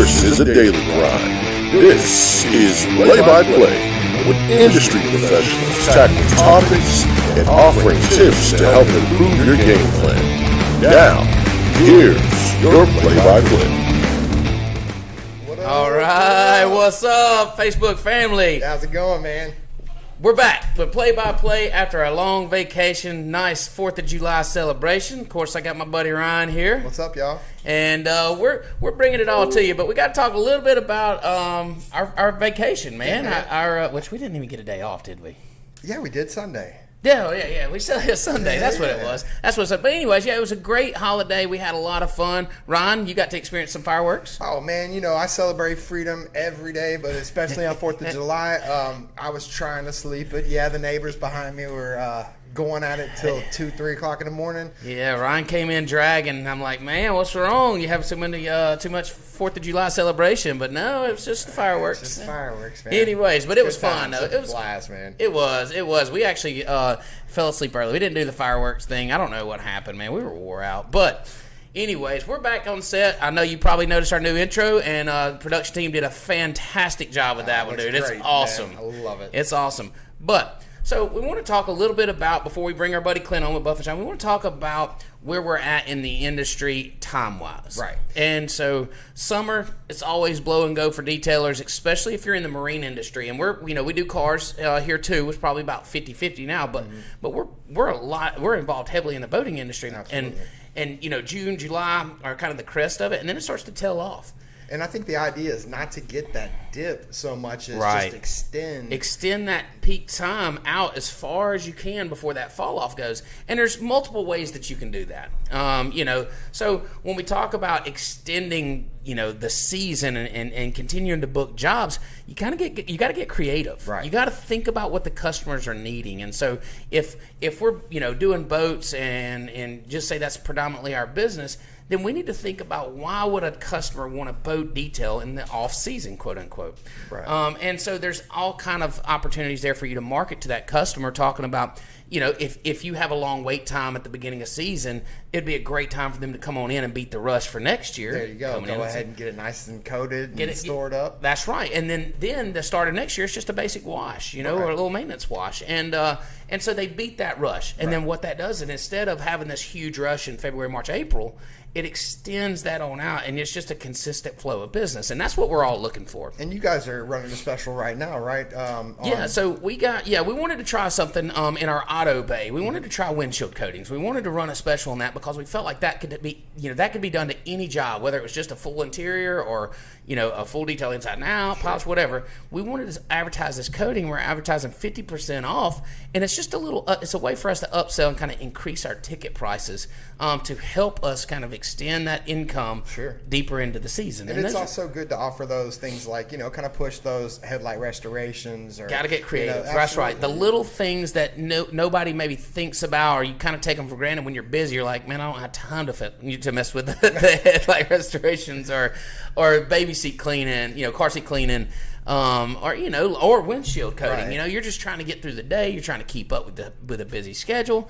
This is a daily grind. This is play-by-play with industry professionals tackling topics and offering tips to help improve your game plan. Now, here's your play-by-play. All right, what's up, Facebook family? How's it going, man? We're back with play-by-play after a long vacation. Nice 4th of July celebration. Of course, I got my buddy Ryan here. What's up, y'all? And we're bringing it all to you, but we got to talk a little bit about our vacation, man. Yeah. Which we didn't even get a day off, did we? Yeah, we did Sunday. Yeah. We still had Sunday. That's what it was. That's what's up. But anyways, yeah, it was a great holiday. We had a lot of fun. Ron, you got to experience some fireworks? Oh, man, you know, I celebrate freedom every day, but especially on 4th of July. I was trying to sleep, but yeah, the neighbors behind me were going at it till 2, 3 o'clock in the morning. Yeah, Ryan came in dragging. I'm like, man, what's wrong? You have too much 4th of July celebration. But no, it was just the fireworks. It's just fireworks, man. Anyways, but it was fun, though. It was a blast, man. It was. We actually fell asleep early. We didn't do the fireworks thing. I don't know what happened, man. We were wore out. But anyways, we're back on set. I know you probably noticed our new intro, and the production team did a fantastic job with that one, dude. It's awesome. Man. I love it. It's awesome. But so we want to talk a little bit about, before we bring our buddy Clint on with Buffett Shine, we want to talk about where we're at in the industry time-wise. Right. And so summer, it's always blow and go for detailers, especially if you're in the marine industry. And we do cars here too. It's probably about 50-50 now, but we're involved heavily in the boating industry. Absolutely. And June, July are kind of the crest of it, and then it starts to tail off. And I think the idea is not to get that dip so much as just extend that peak time out as far as you can before that fall off goes. And there's multiple ways that you can do that. So when we talk about extending, the season and continuing to book jobs, you got to get creative. Right. You got to think about what the customers are needing. And so if we're doing boats and just say that's predominantly our business, then we need to think about why would a customer want a boat detail in the off season, quote unquote. Right. And so there's all kind of opportunities there for you to market to that customer, talking about, if you have a long wait time at the beginning of season, it'd be a great time for them to come on in and beat the rush for next year. There you go. Go ahead and get it nice and coated and stored up. That's right. And then the start of next year, it's just a basic wash, or a little maintenance wash. And so they beat that rush. And then what that does is, instead of having this huge rush in February, March, April, it extends that on out, and it's just a consistent flow of business, and that's what we're all looking for. And you guys are running a special right now, right? So we wanted to try something in our auto bay. We wanted to try windshield coatings. We wanted to run a special on that because we felt like that could be, that could be done to any job, whether it was just a full interior or, a full detail inside and out, polished, whatever. We wanted to advertise this coating. We're advertising 50% off, and it's just it's a way for us to upsell and kind of increase our ticket prices to help us kind of extend that income deeper into the season. And it's also good to offer those things like, kind of push those headlight restorations. Got to get creative. That's right. The little things that nobody maybe thinks about, or you kind of take them for granted when you're busy. You're like, man, I don't have time to mess with the headlight restorations or baby seat cleaning, car seat cleaning. Or windshield coating. Right. You're just trying to get through the day. You're trying to keep up with a busy schedule.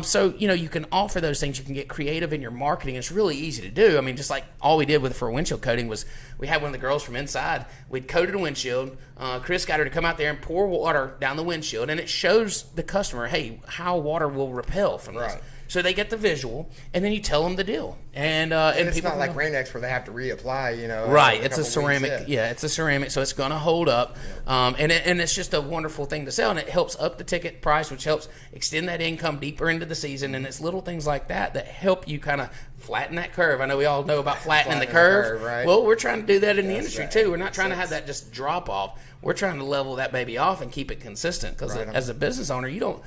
So you can offer those things. You can get creative in your marketing. It's really easy to do. I mean, just like all we did for windshield coating was we had one of the girls from inside. We'd coated a windshield. Chris got her to come out there and pour water down the windshield, and it shows the customer, hey, how water will repel from this. Right. So they get the visual, and then you tell them the deal. And it's people not like Rain-X where they have to reapply, Right. It's a ceramic. Yeah, it's a ceramic, so it's going to hold up. Yeah. And it's just a wonderful thing to sell, and it helps up the ticket price, which helps extend that income deeper into the season. And it's little things like that help you kind of flatten that curve. I know we all know about flattening the curve. Right? Well, we're trying to do that in the industry too. We're not trying to have that just drop off. We're trying to level that baby off and keep it consistent, because as a business owner, you don't.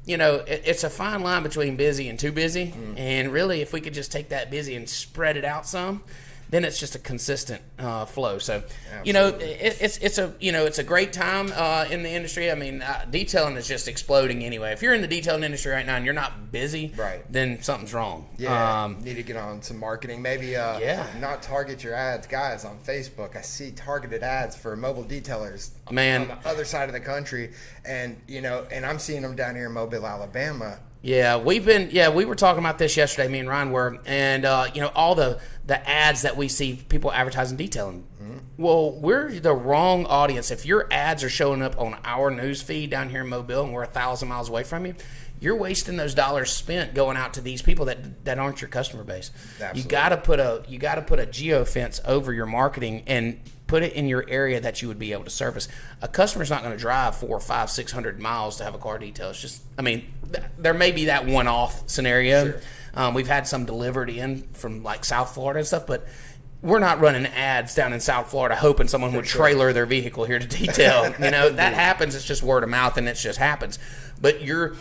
It's a fine line between busy and too busy. And really, if we could just take that busy and spread it out some, then it's just a consistent flow. So, it's a great time in the industry. I mean, detailing is just exploding anyway. If you're in the detailing industry right now and you're not busy, then something's wrong. Yeah, need to get on some marketing. Maybe not target your ads. Guys, on Facebook, I see targeted ads for mobile detailers on the other side of the country. And, and I'm seeing them down here in Mobile, Alabama. Yeah, we were talking about this yesterday, me and Ryan were, and all the ads that we see people advertising detailing. Mm-hmm. Well, we're the wrong audience. If your ads are showing up on our news feed down here in Mobile and we're 1,000 miles away from you, you're wasting those dollars spent going out to these people that aren't your customer base. Absolutely. You got to put a geofence over your marketing and put it in your area that you would be able to service. A customer's not going to drive 400, 500, 600 miles to have a car detail. It's just, there may be that one-off scenario. Sure. We've had some delivered in from like South Florida and stuff, but we're not running ads down in South Florida hoping someone would trailer their vehicle here to detail. That happens. It's just word of mouth, and it just happens. But your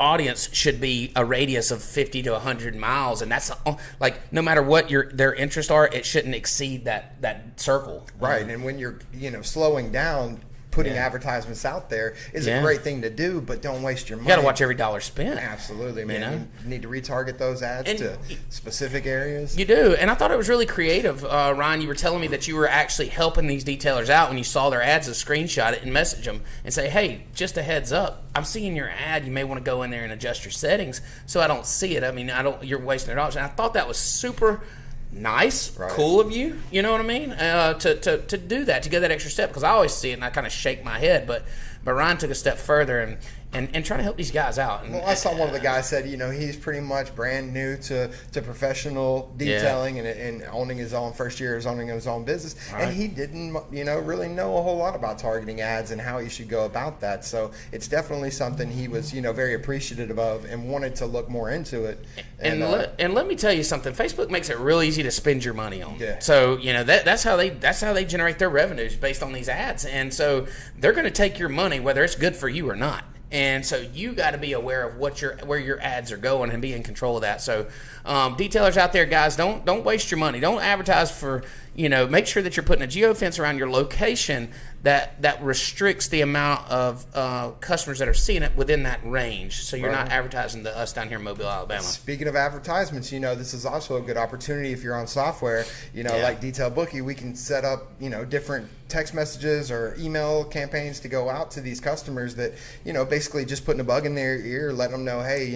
audience should be a radius of 50 to 100 miles, and that's like no matter what their interests are, it shouldn't exceed that circle. Right, and when you're slowing down, putting advertisements out there is a great thing to do, but don't waste your money. You got to watch every dollar spent. Absolutely, man. You need to retarget those ads to specific areas. You do, and I thought it was really creative. Ryan, you were telling me that you were actually helping these detailers out when you saw their ads, to screenshot it and message them and say, hey, just a heads up, I'm seeing your ad. You may want to go in there and adjust your settings so I don't see it. You're wasting $1. And I thought that was super nice, cool of you, you know what I mean, to do that, to go that extra step, because I always see it and I kind of shake my head, but Ryan took a step further and trying to help these guys out. Well, I saw one of the guys said, he's pretty much brand new to professional detailing and owning his own, first year is owning his own business, and he didn't, really know a whole lot about targeting ads and how he should go about that. So it's definitely something he was, very appreciative of and wanted to look more into it. And let me tell you something. Facebook makes it real easy to spend your money on. Yeah. So that's how they generate their revenues, based on these ads, and so they're going to take your money whether it's good for you or not. And so you got to be aware of where your ads are going and be in control of that. So detailers out there, guys, don't waste your money. Don't advertise for, make sure that you're putting a geofence around your location that restricts the amount of customers that are seeing it within that range. So you're not advertising to us down here in Mobile, Alabama. Speaking of advertisements, this is also a good opportunity if you're on software, like Detail Bookie, we can set up, different text messages or email campaigns to go out to these customers that, basically just putting a bug in their ear, letting them know, hey,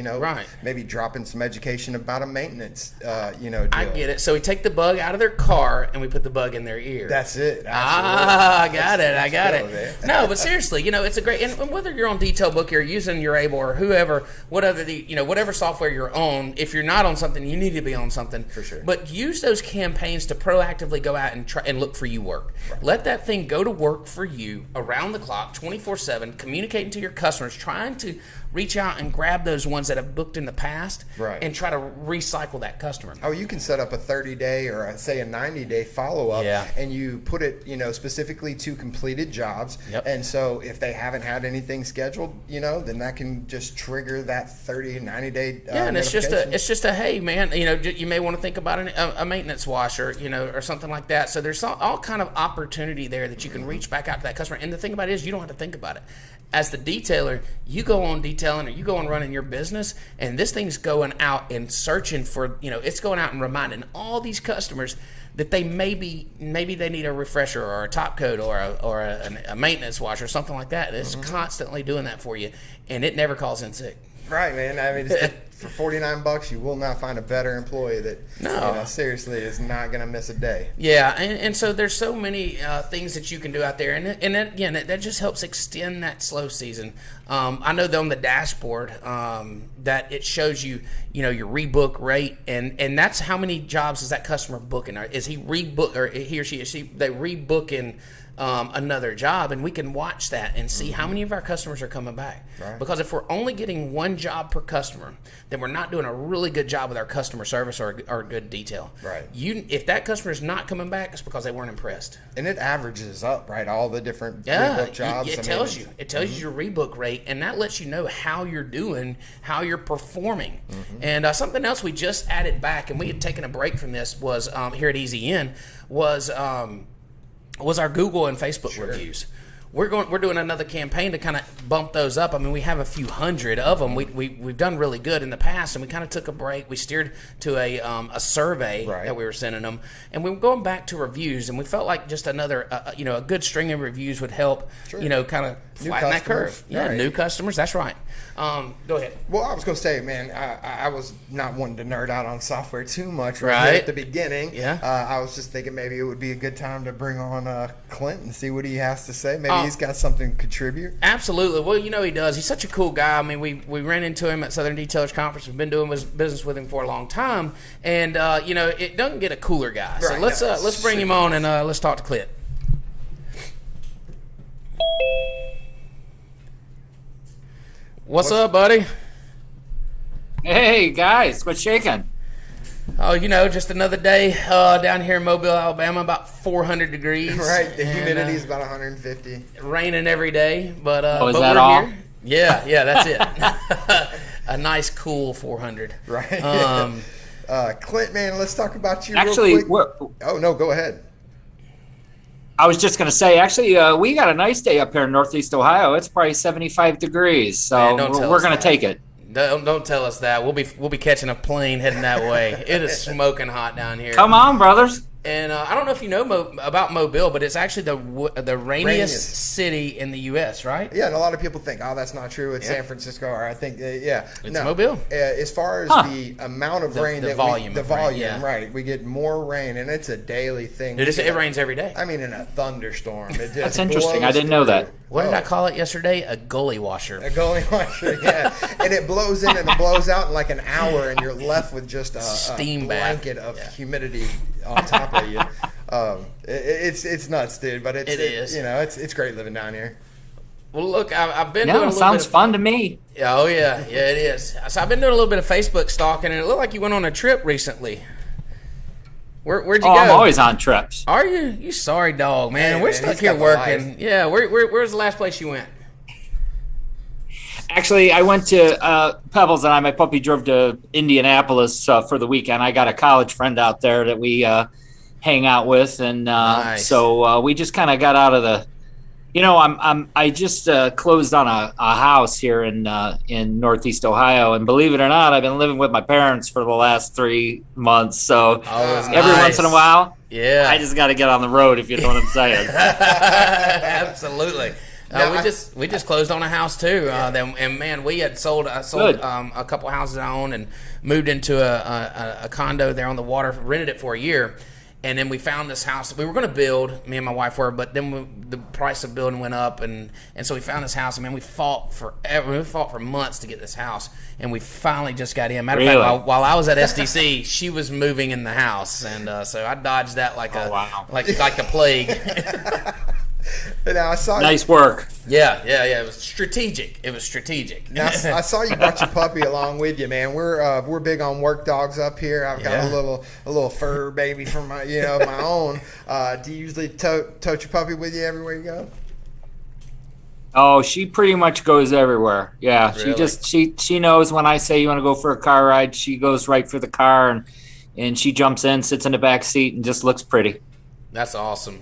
maybe dropping some education about a maintenance, deal. I get it. So we take the bug out of their car and we put the bug in their ear. That's it. I got it. No, but seriously, it's a great, and whether you're on Detail Bookie or using your Able or whoever, whatever software you're on, if you're not on something, you need to be on something. For sure. But use those campaigns to proactively go out and try and look for you work. Right. Let that thing go to work for you around the clock, 24/7, communicating to your customers, trying to reach out and grab those ones that have booked in the past, and try to recycle that customer. Oh, you can set up a 30-day or say a 90-day follow-up, and you put it, specifically to completed jobs. Yep. And so if they haven't had anything scheduled, then that can just trigger that 30, 90-day and it's just a hey, man, you may want to think about a maintenance washer, or something like that. So there's all kind of opportunity there that you can reach back out to that customer. And the thing about it is, you don't have to think about it. As the detailer, you go on detailing or you go on running your business, and this thing's going out and searching for, it's going out and reminding all these customers that they maybe they need a refresher or a top coat or a maintenance wash or something like that. It's constantly doing that for you, and it never calls in sick. Right, man. For $49, you will not find a better employee that seriously is not going to miss a day. Yeah, and so there's so many things that you can do out there, and that, again, that just helps extend that slow season. I know that on the dashboard that it shows you, your rebook rate, and that's how many jobs is that customer booking? Or is he rebook, or he or she they rebooking another job, and we can watch that and see how many of our customers are coming back. Right. Because if we're only getting one job per customer, then we're not doing a really good job with our customer service or a good detail. Right. If that customer is not coming back, it's because they weren't impressed. And it averages up, right? All the different rebook jobs. It tells you. It tells you your rebook rate, and that lets you know how you're doing, how you're performing. And something else we just added back, and we had taken a break from this, was here at Easy In, was our Google and Facebook reviews. we're doing another campaign to kind of bump those up. I mean, we have a few hundred of them. We've done really good in the past, and we kind of took a break. We steered to a survey that we were sending them, and we were going back to reviews, and we felt like just another a good string of reviews would help kind of flatten that curve. Yeah, new customers. That's right. Go ahead. Well, I was going to say, man, I was not wanting to nerd out on software too much right at the beginning. Yeah. I was just thinking maybe it would be a good time to bring on Clint and see what he has to say. Maybe he's got something to contribute. Absolutely. Well, he does. He's such a cool guy. I mean, we ran into him at Southern Detailers Conference. We've been doing business with him for a long time, and it doesn't get a cooler guy. So let's bring him on and let's talk to Clint. What's up, buddy? Hey guys, what's shaking? Oh, just another day down here in Mobile, Alabama, about 400 degrees. Right, the humidity is about 150. Raining every day, but is but that we're all? here. Yeah, that's it. A nice, cool 400. Right. Clint, man, let's talk about you Actually, real quick. Oh, no, go ahead. I was just going to say, actually, we got a nice day up here in Northeast Ohio. It's probably 75 degrees, so Man, we're going to take it. Don't tell us that. We'll be catching a plane heading that way. It is smoking hot down here. Come on, brothers. And I don't know if you know about Mobile, but it's actually the rainiest city in the U.S., right? Yeah, and a lot of people think, oh, that's not true. It's San Francisco, or I think, It's Mobile. As far as the amount of rain, the volume, right? We get more rain, and it's a daily thing. It rains every day. I mean, in a thunderstorm. It just That's interesting. I didn't know that. What did I call it yesterday? A gully washer. A gully washer, yeah. And it blows in and it blows out in like an hour, and you're left with just a steam blanket of humidity on top of you. It's nuts, dude. But it is. It's great living down here. Well, look, I've been doing a little sounds fun to me. Oh yeah, it is. So I've been doing a little bit of Facebook stalking, and it looked like you went on a trip recently. Where'd you go? I'm always on trips. Are you? You sorry dog, man. Hey, We're man, stuck he's here got the working. life. Yeah, where's the last place you went? Actually, I went to Pebbles, and my puppy drove to Indianapolis for the weekend. I got a college friend out there that we hang out with, and Nice. so we just kind of got out of the. I just closed on a house here in Northeast Ohio, and believe it or not, I've been living with my parents for the last 3 months. So every once in a while, I just got to get on the road, if you know what I'm saying. Absolutely. We just closed on a house too. And man, we had sold a couple houses I own and moved into a condo there on the water. Rented it for a year. And then we found this house we were going to build, me and my wife were, but then the price of building went up, and so we found this house. And man, we fought forever. We fought for months to get this house, and we finally just got in. Matter of fact, while I was at SDC, she was moving in the house, and so I dodged that like a plague. Now I saw nice work. Yeah. It was strategic. Now I saw you brought your puppy along with you, man. We're big on work dogs up here. I've got a little fur baby from my my own. Do you usually tote your puppy with you everywhere you go? Oh, she pretty much goes everywhere. Yeah, Really? she knows when I say you want to go for a car ride, she goes right for the car, and she jumps in, sits in the back seat, and just looks pretty. That's awesome.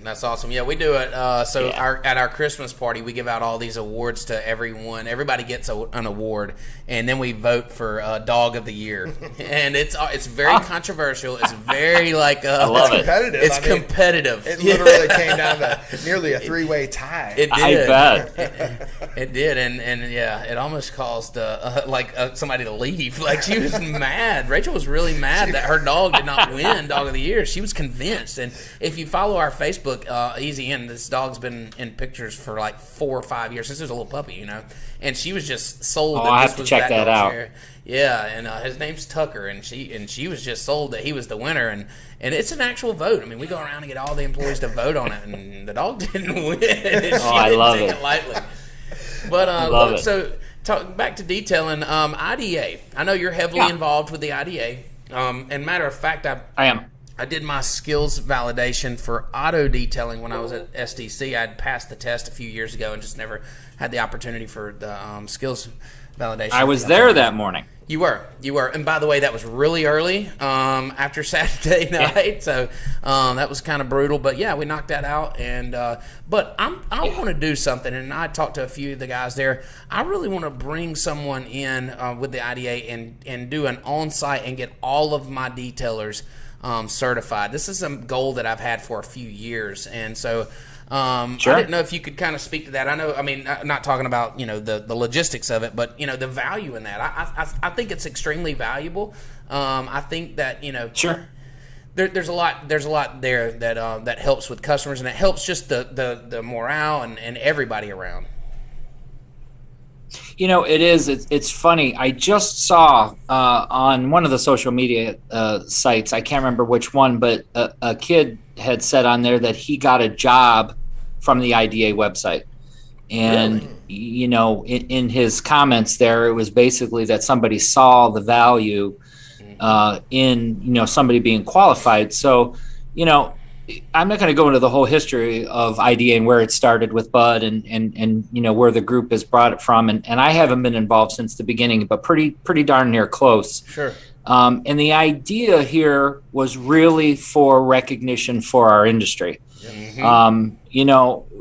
Yeah, we do it. At our Christmas party, we give out all these awards to everyone. Everybody gets an award, and then we vote for Dog of the Year. And it's very controversial. It's very I love it. Competitive. It's competitive. It literally came down to nearly a 3-way tie. It did. I bet. It did, and it almost caused somebody to leave. Like, she was mad. Rachel was really mad that her dog did not win Dog of the Year. She was convinced. And if you follow our Facebook, Easy In, this dog's been in pictures for like 4 or 5 years since it was a little puppy, and she was just sold. Oh, that I this have to was check that out. Chair. Yeah, and his name's Tucker, and she was just sold that he was the winner, and it's an actual vote. I mean, we go around and get all the employees to vote on it, and the dog didn't win. And I love take it. Lightly. But love look, it. so talk back to detailing. IDA. I know you're heavily involved with the IDA. And matter of fact, I am. I did my skills validation for auto detailing when I was at SDC. I'd passed the test a few years ago and just never had the opportunity for the skills validation. I was there that morning. You were. And by the way, that was really early after Saturday night, so that was kind of brutal. But yeah, we knocked that out. And but I want to do something, and I talked to a few of the guys there. I really want to bring someone in with the IDA and do an on-site and get all of my detailers certified. This is a goal that I've had for a few years, and so. Sure. I didn't know if you could kind of speak to that. I mean, not talking about the logistics of it, but the value in that. I think it's extremely valuable. I think that Sure. There's a lot there that helps with customers, and it helps just the morale and everybody around. It is. It's funny. I just saw on one of the social media sites, I can't remember which one, but a kid had said on there that he got a job from the IDA website. And, Really? in his comments there, it was basically that somebody saw the value in, somebody being qualified. So, I'm not going to go into the whole history of IDA and where it started with Bud and where the group has brought it from. And I haven't been involved since the beginning, but pretty darn near close. Sure. And the idea here was really for recognition for our industry. Mm-hmm.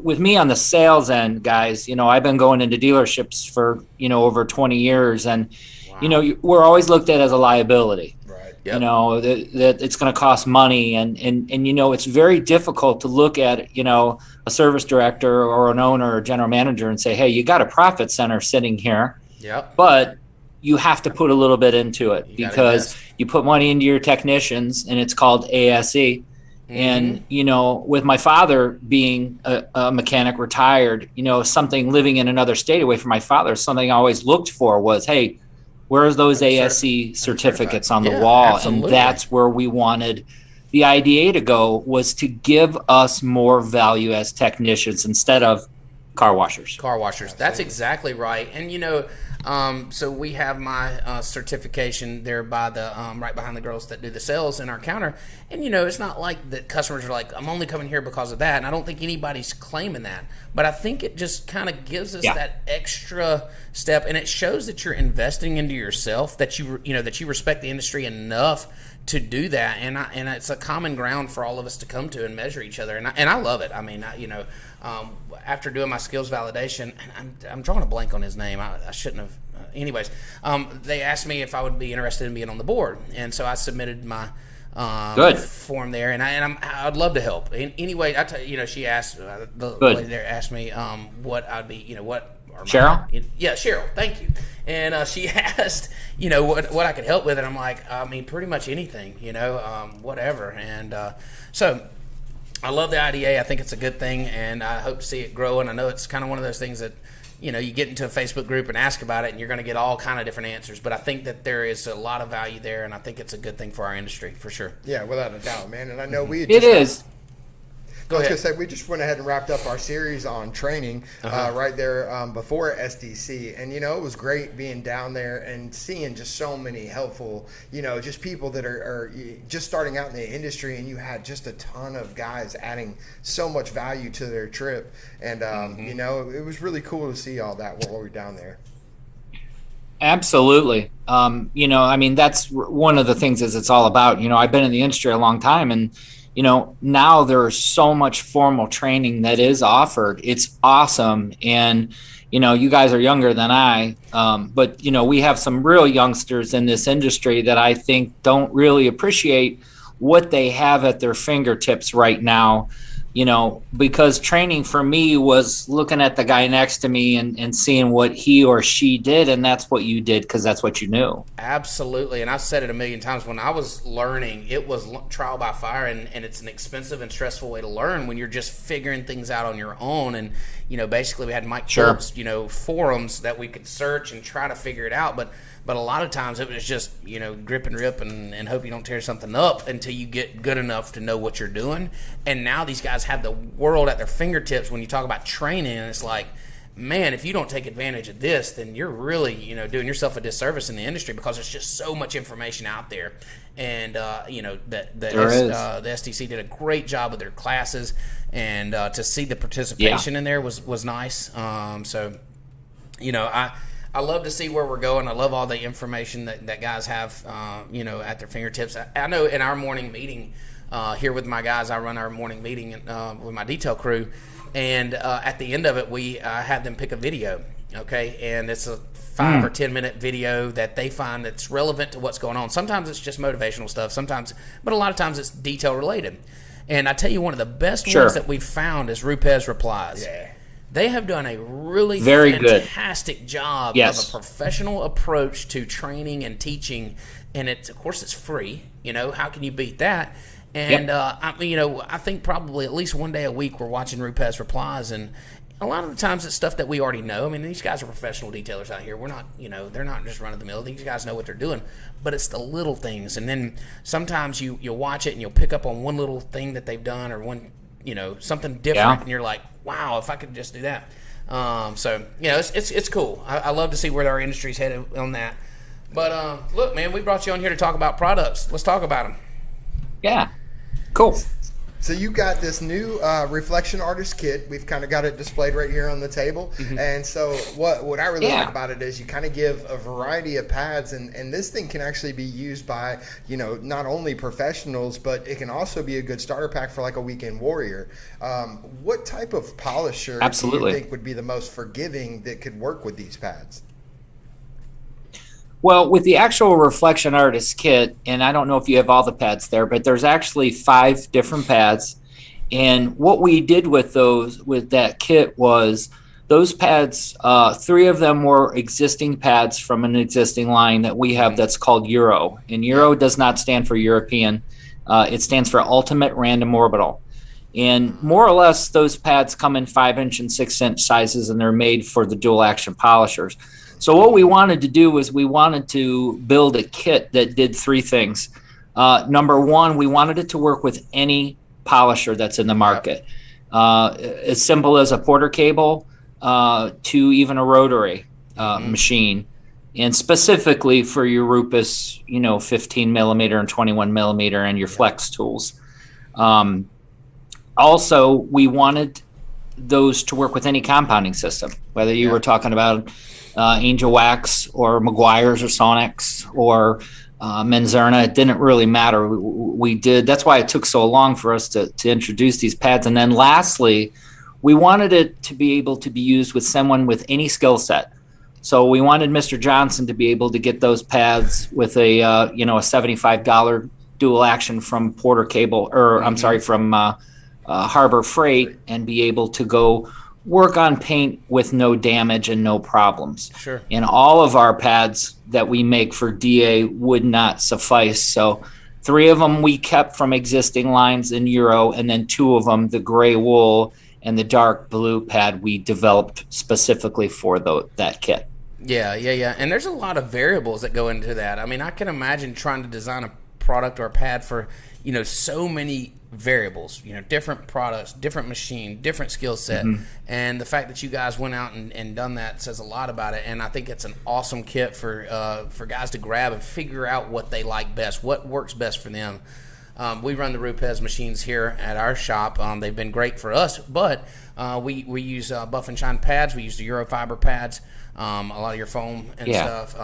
With me on the sales end, guys, I've been going into dealerships for, over 20 years. And, Wow. we're always looked at as a liability. Right. Yep. That it's going to cost money. And it's very difficult to look at, a service director or an owner or general manager and say, hey, you got a profit center sitting here, Yep. but you have to put a little bit into it You gotta because invest. you put money into your technicians and it's called ASE. And, with my father being a mechanic retired, something living in another state away from my father, something I always looked for was, hey, where's those ASE certificates on the Yeah, wall? absolutely. And that's where we wanted the IDA to go, was to give us more value as technicians instead of car washers. Car washers. That's exactly right. And so we have my certification there by the right behind the girls that do the sales in our counter. And it's not like that customers are like, I'm only coming here because of that. And I don't think anybody's claiming that. But I think it just kind of gives us that extra step, and it shows that you're investing into yourself, that you respect the industry enough to do that. And it's a common ground for all of us to come to and measure each other. And I love it. I mean, after doing my skills validation, and I'm drawing a blank on his name. I shouldn't have. Anyways, they asked me if I would be interested in being on the board, and so I submitted my form there, and I'd love to help. Anyway, I tell you, she asked the lady there asked me what I'd be, what. Cheryl? Yeah, Cheryl. Thank you. And she asked, what I could help with, and I'm like, I mean, pretty much anything, whatever. And so. I love the IDA. I think it's a good thing, and I hope to see it grow. And I know it's kind of one of those things that, you get into a Facebook group and ask about it, and you're going to get all kind of different answers. But I think that there is a lot of value there, and I think it's a good thing for our industry, for sure. Yeah, without a doubt, man. And I know we It is. I was going to say, we just went ahead and wrapped up our series on training right there before SDC. And, it was great being down there and seeing just so many helpful, just people that are just starting out in the industry. And you had just a ton of guys adding so much value to their trip. And, it was really cool to see all that while we were down there. Absolutely. That's one of the things is it's all about, I've been in the industry a long time, and now there's so much formal training that is offered. It's awesome. And, you guys are younger than I, but, we have some real youngsters in this industry that I think don't really appreciate what they have at their fingertips right now, because training for me was looking at the guy next to me and seeing what he or she did. And that's what you did, because that's what you knew. Absolutely. And I've said it a million times. When I was learning, it was trial by fire, and it's an expensive and stressful way to learn when you're just figuring things out on your own. And, basically we had Mike Phillips, forums that we could search and try to figure it out. But a lot of times it was just, grip and rip and hope you don't tear something up until you get good enough to know what you're doing. And now these guys have the world at their fingertips when you talk about training. And it's like, man, if you don't take advantage of this, then you're really, doing yourself a disservice in the industry, because there's just so much information out there. And, the STC did a great job with their classes. And to see the participation in there was nice. I love to see where we're going. I love all the information that guys have, at their fingertips. I know in our morning meeting here with my guys, I run our morning meeting with my detail crew, and at the end of it, we have them pick a video, okay? And it's a 5 or 10 minute video that they find that's relevant to what's going on. Sometimes it's just motivational stuff, but a lot of times it's detail related. And I tell you, one of the best ones that we've found is Rupes Replies. Yeah. They have done a really fantastic job of a professional approach to training and teaching, and of course it's free. How can you beat that? And I think probably at least one day a week we're watching Rupes Replies, and a lot of the times it's stuff that we already know. I mean, these guys are professional detailers out here. We're not, they're not just run of the mill. These guys know what they're doing, but it's the little things. And then sometimes you'll watch it and you'll pick up on one little thing that they've done, or one, something different, and you're like, wow, if I could just do that. It's cool. I love to see where our industry's headed on that. But look, man, we brought you on here to talk about products. Let's talk about them. Yeah, cool. So you got this new Reflection Artist Kit. We've kind of got it displayed right here on the table. Mm-hmm. And so what I really like about it is you kind of give a variety of pads, and this thing can actually be used by, not only professionals, but it can also be a good starter pack for like a weekend warrior. What type of polisher do you think would be the most forgiving that could work with these pads? Well, with the actual Reflection Artist Kit, and I don't know if you have all the pads there, but there's actually 5 different pads. And what we did with that kit was those pads, 3 of them were existing pads from an existing line that we have that's called Euro. And Euro does not stand for European. It stands for Ultimate Random Orbital. And more or less, those pads come in 5-inch and 6-inch sizes, and they're made for the dual action polishers. So what we wanted to do was we wanted to build a kit that did 3 things. Number 1, we wanted it to work with any polisher that's in the market. As simple as a Porter cable to even a rotary machine. And specifically for your Rupes, 15 millimeter and 21 millimeter and your flex tools. Also, we wanted those to work with any compounding system, whether you were talking about Angel Wax or Meguiar's or Sonics or Menzerna. It didn't really matter. We did. That's why it took so long for us to introduce these pads. And then lastly, we wanted it to be able to be used with someone with any skill set. So we wanted Mr. Johnson to be able to get those pads with a $75 dual action from Porter Cable, or I'm sorry, from Harbor Freight, and be able to go work on paint with no damage and no problems. Sure. And all of our pads that we make for DA would not suffice. So 3 of them we kept from existing lines in Euro, and then 2 of them, the gray wool and the dark blue pad, we developed specifically for that kit. Yeah. And there's a lot of variables that go into that. I mean, I can imagine trying to design a product or a pad for, so many variables, different products, different machine, different skill set. Mm-hmm. And the fact that you guys went out and done that says a lot about it. And I think it's an awesome kit for guys to grab and figure out what they like best, what works best for them. We run the Rupes machines here at our shop. They've been great for us, but we use Buff and Shine pads. We use the Eurofiber pads, a lot of your foam and stuff.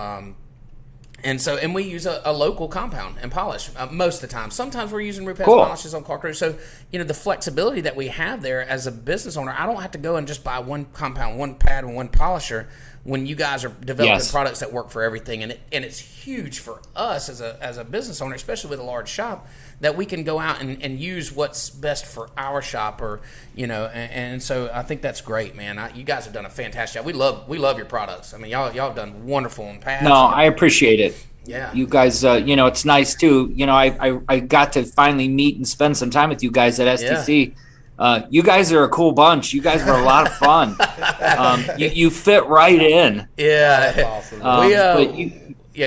And we use a local compound and polish most of the time. Sometimes we're using Rupes polishes on car crews. So, the flexibility that we have there as a business owner, I don't have to go and just buy one compound, one pad, and one polisher when you guys are developing products that work for everything. And it's huge for us as a business owner, especially with a large shop, that we can go out and use what's best for our shop, or and so I think that's great, man. You guys have done a fantastic job. We love your products. I mean, y'all have done wonderful in pads. No, I appreciate it. Yeah, you guys, it's nice too. I got to finally meet and spend some time with you guys at STC. You guys are a cool bunch. You guys were a lot of fun. You fit right in. Yeah, that's awesome.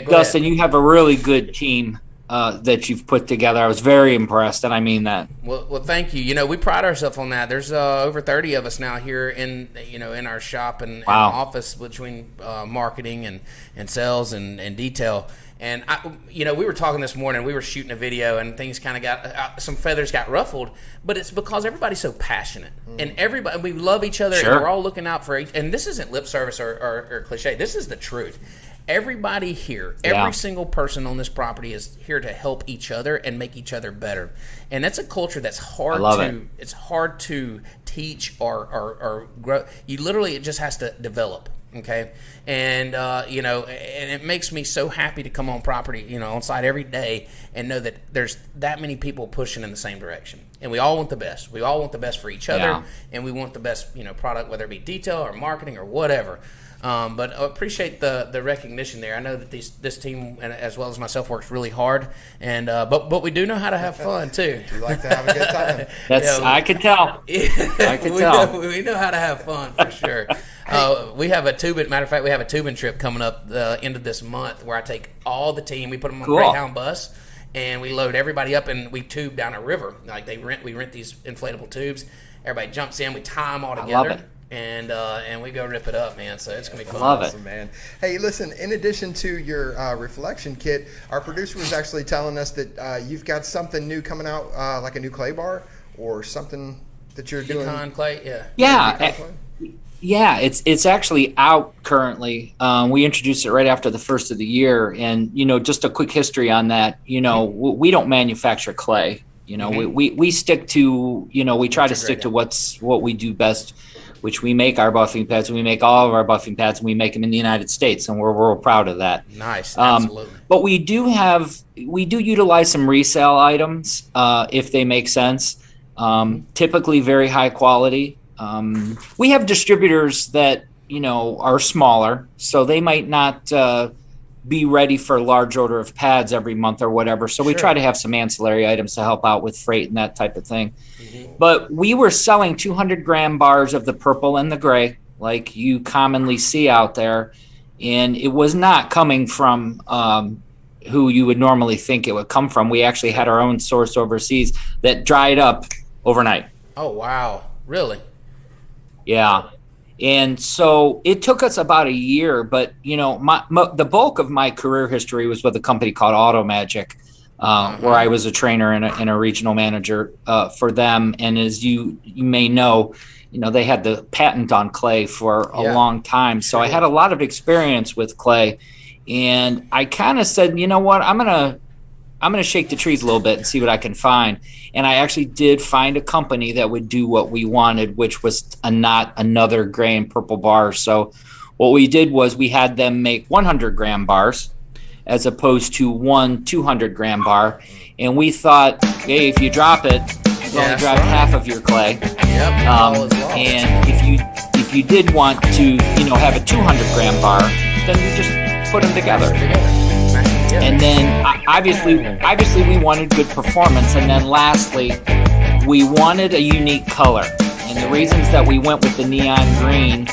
Dustin, you have a really good team that you've put together. I was very impressed, and I mean that. Well, thank you. You know, we pride ourselves on that. There's over 30 of us now here in our shop and office between marketing and sales and detail. And we were talking this morning. We were shooting a video, and things kind of got some feathers got ruffled. But it's because everybody's so passionate, and we love each other, Sure. and we're all looking out for each. And this isn't lip service or cliche. This is the truth. Everybody here, every single person on this property is here to help each other and make each other better. And that's a culture that's hard it's hard to teach or grow. It just has to develop. Okay. And, and it makes me so happy to come on property, on site every day and know that there's that many people pushing in the same direction. And we all want the best. We all want the best for each other, and we want the best, product, whether it be detail or marketing or whatever. But I appreciate the recognition there. I know that this team, as well as myself, works really hard, and but we do know how to have fun too. We like to have a good time. I could tell. I could tell. We know how to have fun for sure. We have a tubing. Matter of fact, we have a tubing trip coming up the end of this month where I take all the team. We put them on a Greyhound bus, and we load everybody up, and we tube down a river. Like we rent these inflatable tubes. Everybody jumps in. We tie them all together. I love it. And we go rip it up, man. So it's gonna be fun. Love it, awesome, man. Hey, listen. In addition to your reflection kit, our producer was actually telling us that you've got something new coming out, like a new clay bar or something that you're doing. Pecan clay, yeah. It's actually out currently. We introduced it right after the first of the year, and just a quick history on that. We don't manufacture clay. We stick to we try to stick to what we do best, which we make our buffing pads, and we make all of our buffing pads, and we make them in the United States, and we're real proud of that. Nice, absolutely. But we do utilize some resale items if they make sense. Typically very high quality. We have distributors that are smaller, so they might not be ready for a large order of pads every month or whatever. So we try to have some ancillary items to help out with freight and that type of thing. But we were selling 200-gram bars of the purple and the gray, like you commonly see out there, and it was not coming from who you would normally think it would come from. We actually had our own source overseas that dried up overnight. Oh, wow. Really? Yeah. And so it took us about a year, but the bulk of my career history was with a company called Auto Magic, where I was a trainer and a regional manager for them. And as you may know, they had the patent on clay for a long time. So I had a lot of experience with clay, and I kind of said, you know what, I'm gonna shake the trees a little bit and see what I can find. And I actually did find a company that would do what we wanted, which was not another gray and purple bar. So what we did was we had them make 100-gram bars as opposed to one 200-gram bar. And we thought, hey, if you drop it, you only drop half of your clay. And if you did want to, have a 200-gram bar, then you just put them together. And then obviously we wanted good performance. And then lastly, we wanted a unique color. And the reasons that we went with the neon green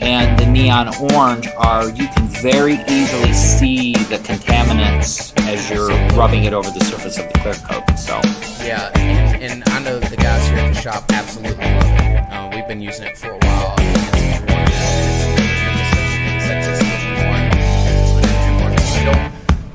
and the neon orange are you can very easily see the contaminants as you're rubbing it over the surface of the clear coat. So yeah, and I know the guys here at the shop absolutely love it. We've been using it for a while.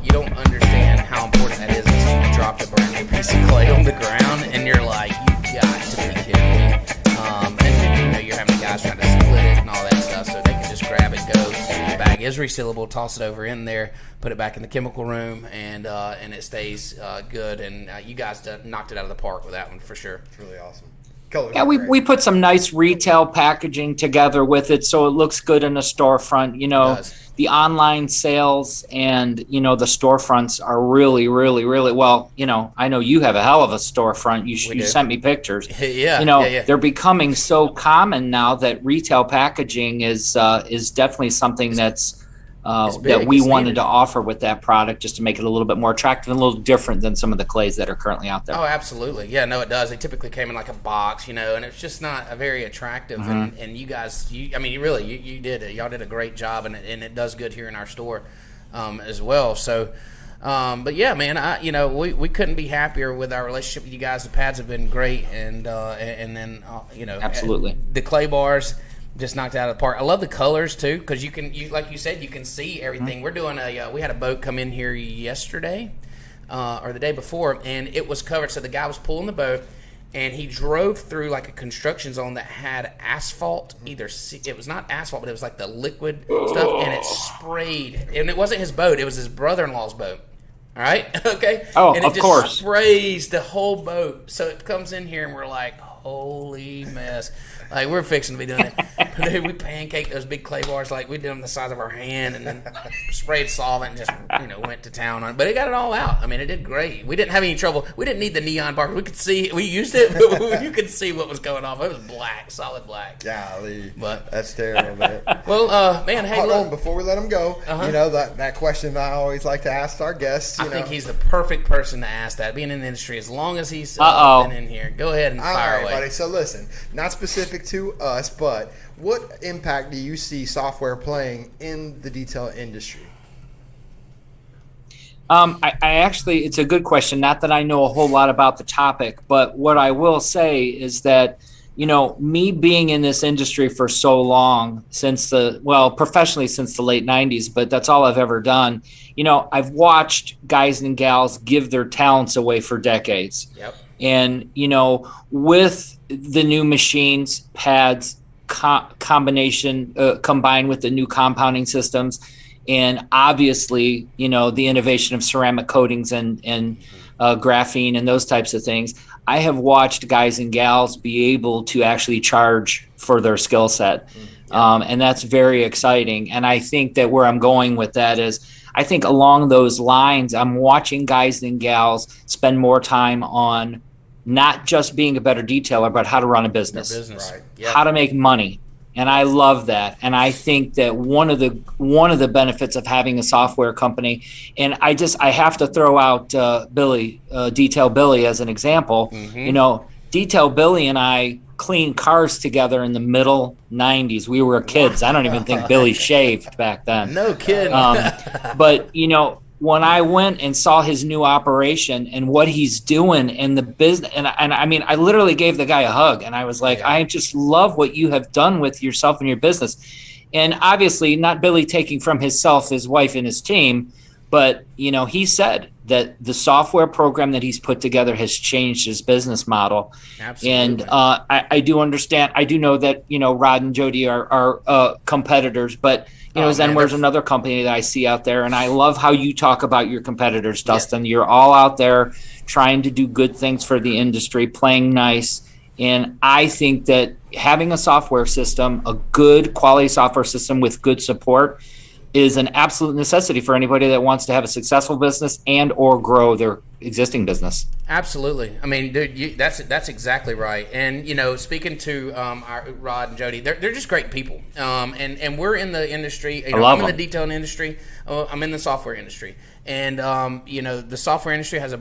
You don't understand how important that is until you drop a brand new piece of clay on the ground and you're like, you got to be kidding me. And then you're having the guys trying to split it and all that stuff, so they can just grab it, go. The bag is resealable, toss it over in there, put it back in the chemical room, and it stays good. And you guys knocked it out of the park with that one for sure. It's really awesome. Yeah, we put some nice retail packaging together with it so it looks good in the storefront. The online sales and, the storefronts are really, really, really well. I know you have a hell of a storefront. You sent me pictures. Yeah. They're becoming so common now that retail packaging is definitely something that's that we wanted to offer with that product, just to make it a little bit more attractive and a little different than some of the clays that are currently out there. Oh, absolutely. Yeah, no, it does. They typically came in like a box, and it's just not a very attractive. And you guys, you did it. Y'all did a great job, and it does good here in our store as well. So, But yeah, man, we couldn't be happier with our relationship with you guys. The pads have been great, and then Absolutely. the clay bars just knocked it out of the park. I love the colors too, because like you said, you can see everything. We're doing we had a boat come in here yesterday or the day before, and it was covered. So the guy was pulling the boat, and he drove through like a construction zone that had asphalt. It was not asphalt, but it was like the liquid stuff, and it sprayed. And it wasn't his boat; it was his brother-in-law's boat. All right, okay. Oh, and it of just course. sprays the whole boat. So it comes in here, and we're like, holy mess. Like, we're fixing to be doing it. Dude, we pancaked those big clay bars like we did them the size of our hand, and then sprayed solvent and just, went to town on it. But it got it all out. I mean, it did great. We didn't have any trouble. We didn't need the neon bar. We could see. We used it, but you could see what was going on. It was black, solid black. Golly. But that's terrible, man. Well, man, hey, Hold look. on, before we let him go, that question I always like to ask our guests. I think he's the perfect person to ask that, being in the industry as long as he's been in here. Go ahead and fire away. Buddy. So listen, not specific to us, but what impact do you see software playing in the detail industry? I actually, it's a good question. Not that I know a whole lot about the topic, but what I will say is that, me being in this industry for so long, professionally since the late 90s, but that's all I've ever done. I've watched guys and gals give their talents away for decades. Yep. And, with the new machines, pads, combined with the new compounding systems, and obviously, the innovation of ceramic coatings and graphene and those types of things, I have watched guys and gals be able to actually charge for their skill set. And that's very exciting. And I think that where I'm going with that is, I think along those lines, I'm watching guys and gals spend more time on not just being a better detailer, but how to run a business, Right. Yep. how to make money. And I love that. And I think that one of the benefits of having a software company, and I have to throw out Billy, Detail Billy as an example. Detail Billy and I cleaned cars together in the middle 90s. We were kids. I don't even think Billy shaved back then. No kidding. But, when I went and saw his new operation and what he's doing in the business, and I mean, I literally gave the guy a hug, and I was like, I just love what you have done with yourself and your business. And obviously not Billy taking from himself, his wife, and his team, but, he said that the software program that he's put together has changed his business model. Absolutely. And I do understand. I do know that, Rod and Jody are competitors, but Zenware's another company that I see out there, and I love how you talk about your competitors, Dustin. You're all out there trying to do good things for the industry, playing nice, and I think that having a software system, a good quality software system with good support, is an absolute necessity for anybody that wants to have a successful business and or grow their existing business. Absolutely. I mean, dude, that's exactly right. And speaking to our Rod and Jody, they're just great people. And we're in the industry. I'm in the detailing industry. I'm in the software industry. And the software industry has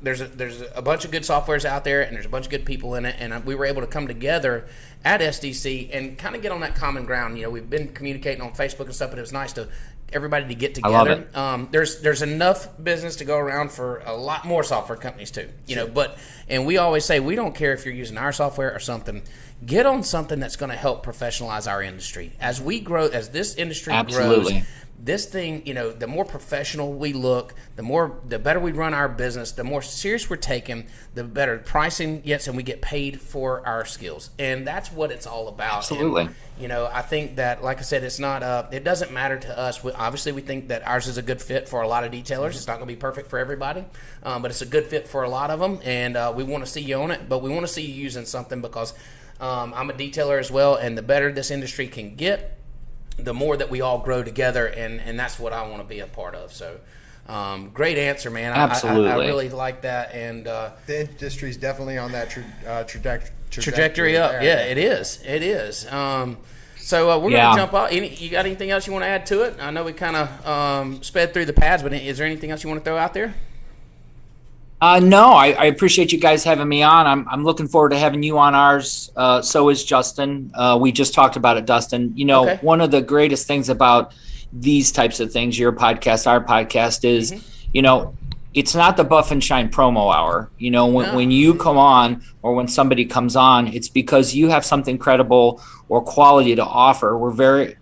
there's a bunch of good softwares out there, and there's a bunch of good people in it. And we were able to come together at SDC and kind of get on that common ground. We've been communicating on Facebook and stuff, but it was nice to everybody to get together. I love it. There's enough business to go around for a lot more software companies too. And we always say, we don't care if you're using our software or something. Get on something that's going to help professionalize our industry. As we grow, as this industry grows, this thing, the more professional we look, the better we run our business, the more serious we're taken, the better pricing gets, and we get paid for our skills. And that's what it's all about. Absolutely. And, I think that, like I said, it's not. It doesn't matter to us. Obviously, we think that ours is a good fit for a lot of detailers. It's not going to be perfect for everybody, but it's a good fit for a lot of them. And we want to see you on it, but we want to see you using something because I'm a detailer as well. And the better this industry can get, the more that we all grow together, and that's what I want to be a part of. So, great answer, man. Absolutely. I really like that. And the industry's definitely on that trajectory up. Yeah, it is. It is. So we're going to jump off. You got anything else you want to add to it? I know we kind of sped through the pads, but is there anything else you want to throw out there? No, I appreciate you guys having me on. I'm looking forward to having you on ours. So is Justin. We just talked about it, Dustin. Okay. One of the greatest things about these types of things, your podcast, our podcast, is, it's not the buff and shine promo hour. When you come on, or when somebody comes on, it's because you have something credible or quality to offer. We're very,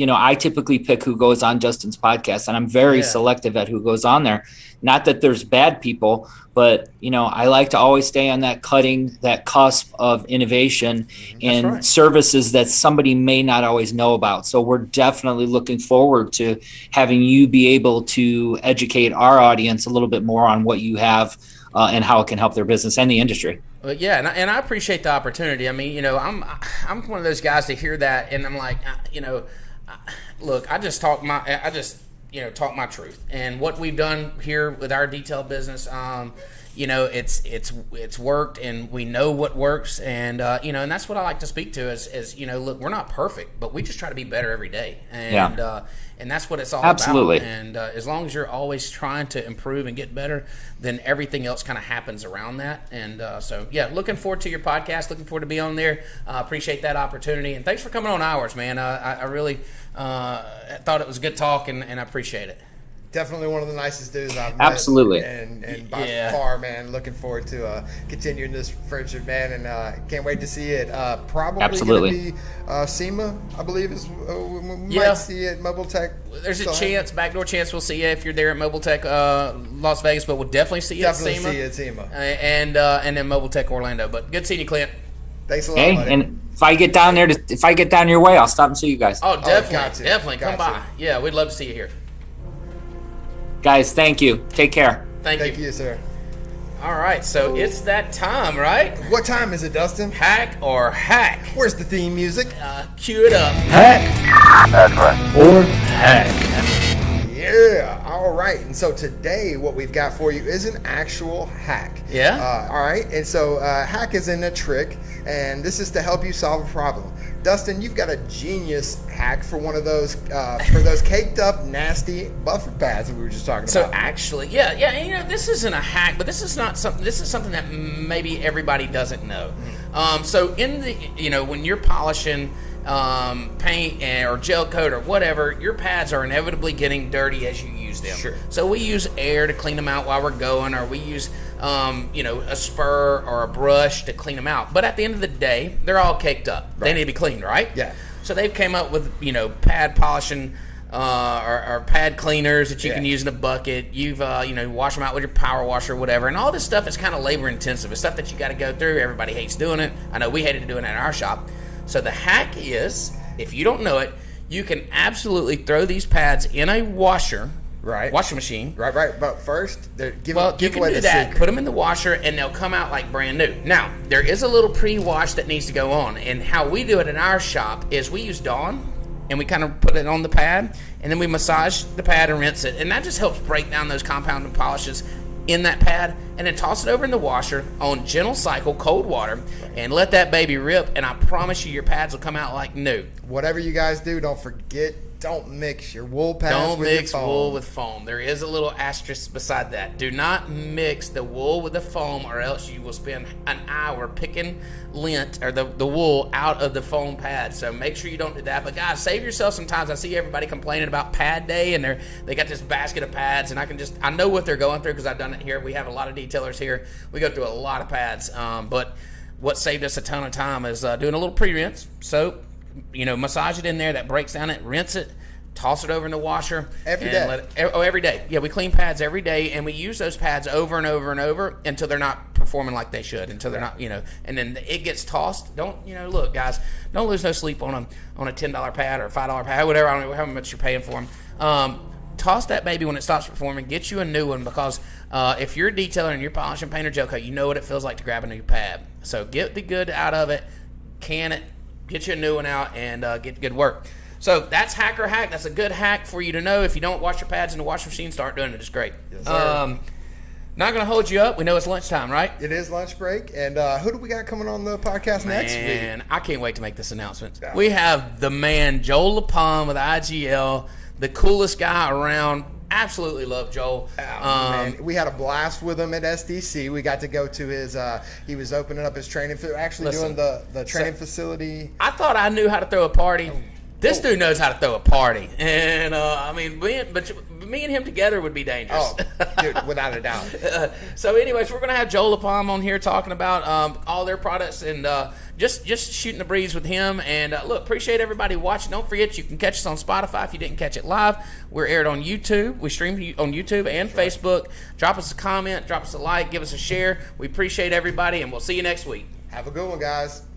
I typically pick who goes on Justin's podcast, and I'm very selective at who goes on there. Not that there's bad people, but I like to always stay on that cusp of innovation and services that somebody may not always know about. So we're definitely looking forward to having you be able to educate our audience a little bit more on what you have and how it can help their business and the industry. Well, yeah, and I appreciate the opportunity. I mean, I'm one of those guys to hear that, and I'm like, look, I just talk my truth, and what we've done here with our detail business. It's worked, and we know what works, and and that's what I like to speak to is look, we're not perfect, but we just try to be better every day, and that's what it's all Absolutely. about. And as long as you're always trying to improve and get better, then everything else kind of happens around that. And so looking forward to your podcast, looking forward to be on there. Appreciate that opportunity, and thanks for coming on ours, man. I really thought it was a good talk, and I appreciate it. Definitely one of the nicest dudes I've met. Absolutely. And by far, man, looking forward to continuing this friendship, man, and can't wait to see it. Probably going to be SEMA, I believe, is we might see it at Mobile Tech. There's a chance, backdoor chance, we'll see you if you're there at Mobile Tech Las Vegas, but we'll definitely see you at SEMA. And then Mobile Tech Orlando. But good seeing you, Clint. Thanks a lot, buddy. And if I get down your way, I'll stop and see you guys. Oh, definitely. Come by. Yeah, we'd love to see you here. Guys, thank you. Take care. Thank you, sir. All right, so it's that time, right? What time is it, Dustin? Hack or hack? Where's the theme music? Cue it up. Hack. That's right. Or hack. Yeah, all right. And so today what we've got for you is an actual hack. Yeah? All right. And so hack is in a trick, and this is to help you solve a problem. Dustin, you've got a genius hack for one of those for those caked up, nasty buffer pads that we were just talking about. So actually, this isn't a hack, but this is something that maybe everybody doesn't know. So in the when you're polishing paint or gel coat or whatever, your pads are inevitably getting dirty as you use them. Sure. So we use air to clean them out while we're going, or we use a spur or a brush to clean them out. But at the end of the day, they're all caked up. Right. They need to be cleaned, right? Yeah. So they've came up with pad polishing or pad cleaners that you can use in a bucket. You've wash them out with your power washer or whatever, and all this stuff is kind of labor intensive. It's stuff that you got to go through. Everybody hates doing it. I know we hated doing it in our shop. So the hack is, if you don't know it, you can absolutely throw these pads in a washer. Right. Washing machine. Right. But first, give you away can do the that. secret. Put them in the washer, and they'll come out like brand new. Now, there is a little pre-wash that needs to go on, and how we do it in our shop is we use Dawn, and we kind of put it on the pad, and then we massage the pad and rinse it, and that just helps break down those compounded polishes in that pad, and then toss it over in the washer on gentle cycle cold water, and let that baby rip, and I promise you your pads will come out like new. Whatever you guys do, don't forget, don't mix your wool pads with your foam. Don't mix wool with foam. There is a little asterisk beside that. Do not mix the wool with the foam, or else you will spend an hour picking lint or the wool out of the foam pad. So make sure you don't do that. But guys, save yourself some time. I see everybody complaining about pad day, and they got this basket of pads, and I know what they're going through because I've done it here. We have a lot of detailers here. We go through a lot of pads. But what saved us a ton of time is doing a little pre-rinse. Soap, massage it in there. That breaks down it. Rinse it. Toss it over in the washer. Every day. Every day. Yeah, we clean pads every day, and we use those pads over and over and over until they're not performing like they should, until they're not, and then it gets tossed. Don't, look, guys, don't lose no sleep on a $10 pad or a $5 pad, whatever, I don't know how much you're paying for them. Toss that baby when it stops performing. Get you a new one, because if you're a detailer and you're polishing paint or gel coat, you know what it feels like to grab a new pad. So get the good out of it, can it, get you a new one out, and get good work. So that's hack or hack. That's a good hack for you to know. If you don't wash your pads in the washing machine, start doing it. It's great. Yes, sir. Not going to hold you up. We know it's lunchtime, right? It is lunch break. And who do we got coming on the podcast next week? Man, I can't wait to make this announcement. Yeah. We have the man, Joel LaPalme with IGL, the coolest guy around. Absolutely love Joel. Man, we had a blast with him at SDC. We got to go to his, he was opening up his training, doing the training facility. I thought I knew how to throw a party. This dude knows how to throw a party, and I mean, me and him together would be dangerous. Oh, dude, without a doubt. So, anyways, we're gonna have Joel LaPalm on here talking about all their products and just shooting the breeze with him. And look, appreciate everybody watching. Don't forget, you can catch us on Spotify if you didn't catch it live. We're aired on YouTube. We stream on YouTube and Facebook. Drop us a comment, drop us a like, give us a share. We appreciate everybody, and we'll see you next week. Have a good one, guys.